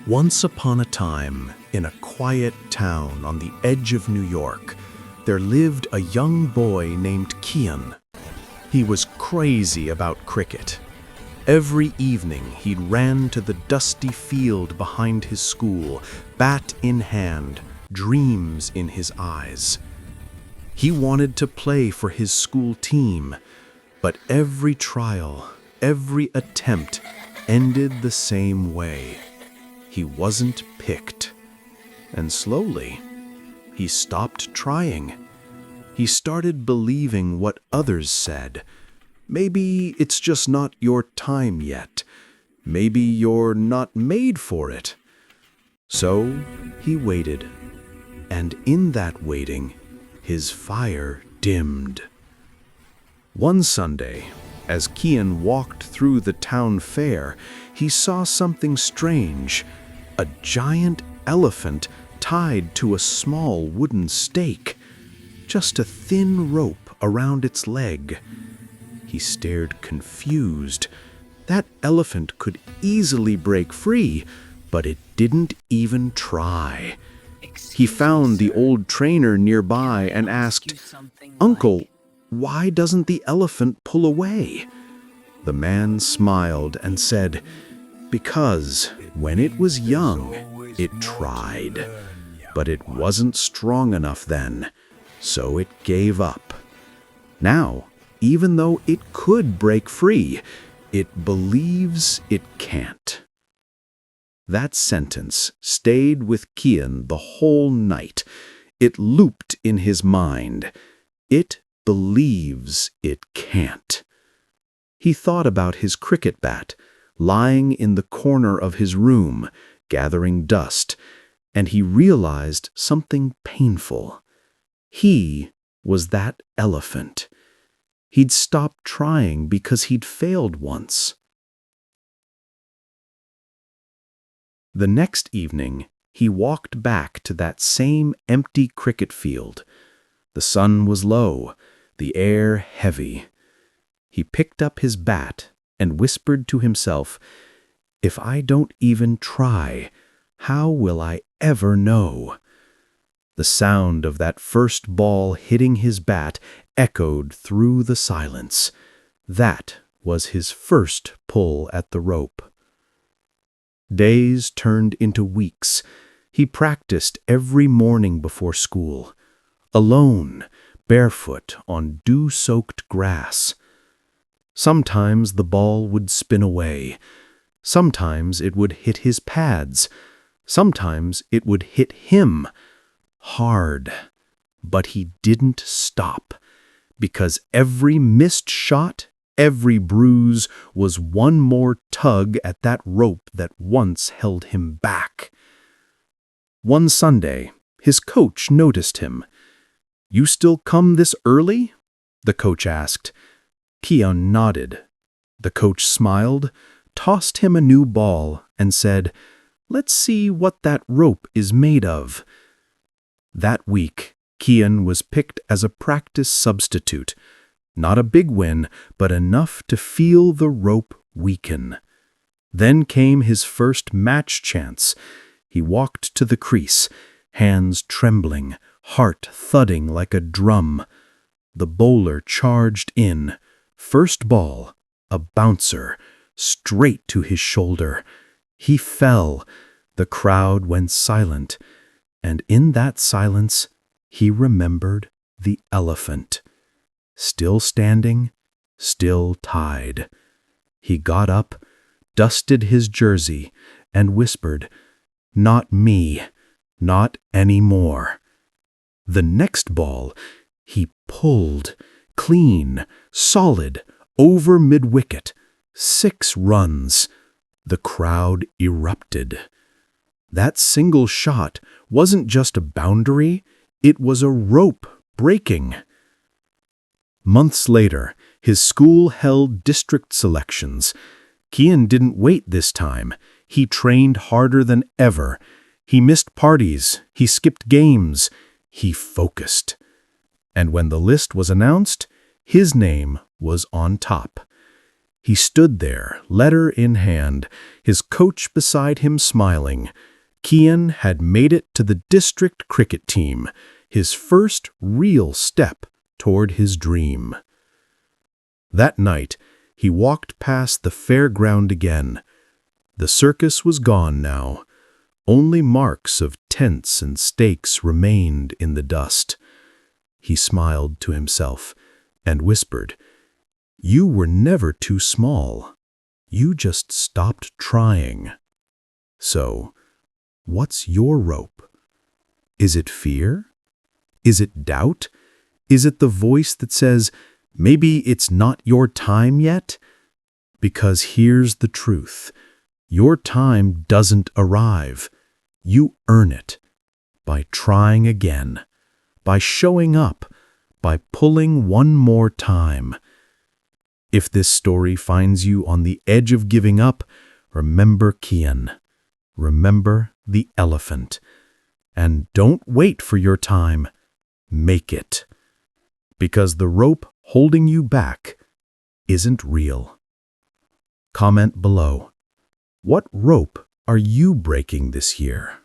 Once upon a time, in a quiet town on the edge of New York, there lived a young boy named Kian. He was crazy about cricket. Every evening he ran to the dusty field behind his school, bat in hand, dreams in his eyes. He wanted to play for his school team, but every trial, every attempt ended the same way. He wasn't picked. And slowly, he stopped trying. He started believing what others said. Maybe it's just not your time yet. Maybe you're not made for it. So he waited. And in that waiting, his fire dimmed. One Sunday, as Kian walked through the town fair, he saw something strange. A giant elephant tied to a small wooden stake, just a thin rope around its leg. He stared confused. That elephant could easily break free, but it didn't even try. He found the old trainer nearby and asked, "Uncle, why doesn't the elephant pull away?" The man smiled and said, "Because when it was young, it tried, but it wasn't strong enough then, so it gave up. Now, even though it could break free, it believes it can't." That sentence stayed with Kian the whole night. It looped in his mind. It believes it can't. He thought about his cricket bat, lying in the corner of his room, gathering dust, and he realized something painful. He was that elephant. He'd stopped trying because he'd failed once. The next evening, he walked back to that same empty cricket field. The sun was low, the air heavy. He picked up his bat and whispered to himself, "If I don't even try, how will I ever know?" The sound of that first ball hitting his bat echoed through the silence. That was his first pull at the rope. Days turned into weeks. He practiced every morning before school, alone, barefoot on dew-soaked grass. Sometimes the ball would spin away. Sometimes it would hit his pads. Sometimes it would hit him hard. But he didn't stop, because every missed shot, every bruise was one more tug at that rope that once held him back. One Sunday, his coach noticed him. "You still come this early?" the coach asked. Kian nodded. The coach smiled, tossed him a new ball, and said, "Let's see what that rope is made of." That week, Kian was picked as a practice substitute. Not a big win, but enough to feel the rope weaken. Then came his first match chance. He walked to the crease, hands trembling, heart thudding like a drum. The bowler charged in. First ball, a bouncer, straight to his shoulder. He fell. The crowd went silent. And in that silence, he remembered the elephant. Still standing, still tied. He got up, dusted his jersey, and whispered, "Not me, not anymore." The next ball, he pulled, clean, solid, over mid-wicket. 6 runs. The crowd erupted. That single shot wasn't just a boundary, it was a rope breaking. Months later, his school held district selections. Kian didn't wait this time. He trained harder than ever. He missed parties. He skipped games. He focused. And when the list was announced, his name was on top. He stood there, letter in hand, his coach beside him smiling. Kian had made it to the district cricket team, his first real step toward his dream. That night, he walked past the fairground again. The circus was gone now. Only marks of tents and stakes remained in the dust. He smiled to himself and whispered, "You were never too small. You just stopped trying." So, what's your rope? Is it fear? Is it doubt? Is it the voice that says, maybe it's not your time yet? Because here's the truth. Your time doesn't arrive. You earn it by trying again, by showing up, by pulling one more time. If this story finds you on the edge of giving up, remember Kian. Remember the elephant. And don't wait for your time. Make it. Because the rope holding you back isn't real. Comment below. What rope are you breaking this year?